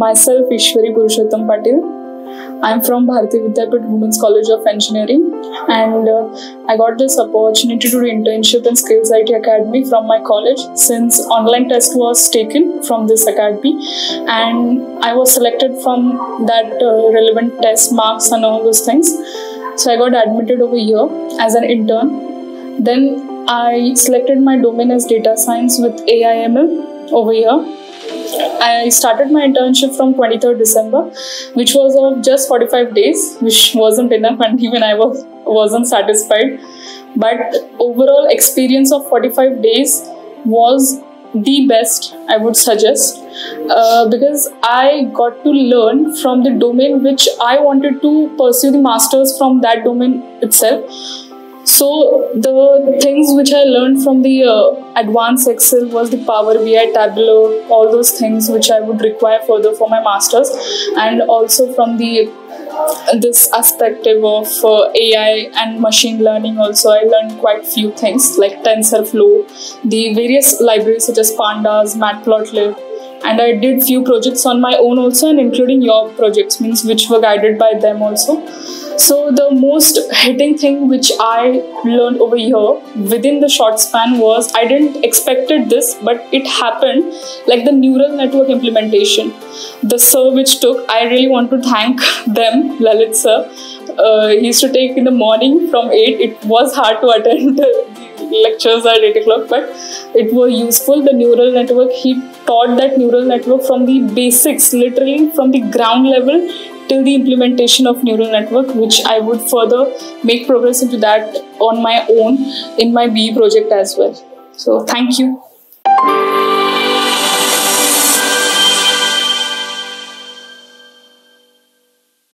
Myself, Ishwari Purushottam Patil. I'm from Bharati Vidyapit Women's College of Engineering, and I got this opportunity to do internship in Skills IT Academy from my college, since online test was taken from this academy, and I was selected from that relevant test marks and all those things. So I got admitted over here as an intern. Then I selected my domain as data science with AI/ML over here. I started my internship from 23rd December, which was of just 45 days, which wasn't enough, and even I wasn't satisfied. But overall experience of 45 days was the best, I would suggest, because I got to learn from the domain which I wanted to pursue the masters from that domain itself. So the things which I learned from the advanced Excel was the Power BI, Tableau, all those things which I would require further for my masters, and also from the this aspect of AI and machine learning. Also, I learned quite few things like TensorFlow, the various libraries such as Pandas, Matplotlib, and I did few projects on my own also, and including your projects, means which were guided by them also. So the most hitting thing which I learned over here within the short span was, I didn't expected this, but it happened, like the neural network implementation. The sir which took, I really want to thank them, Lalit sir. He used to take in the morning from 8. It was hard to attend the lectures at 8 o'clock, but it was useful. The neural network, he taught that neural network from the basics, literally from the ground level till the implementation of neural network, which I would further make progress into that on my own in my BE project as well. So thank you.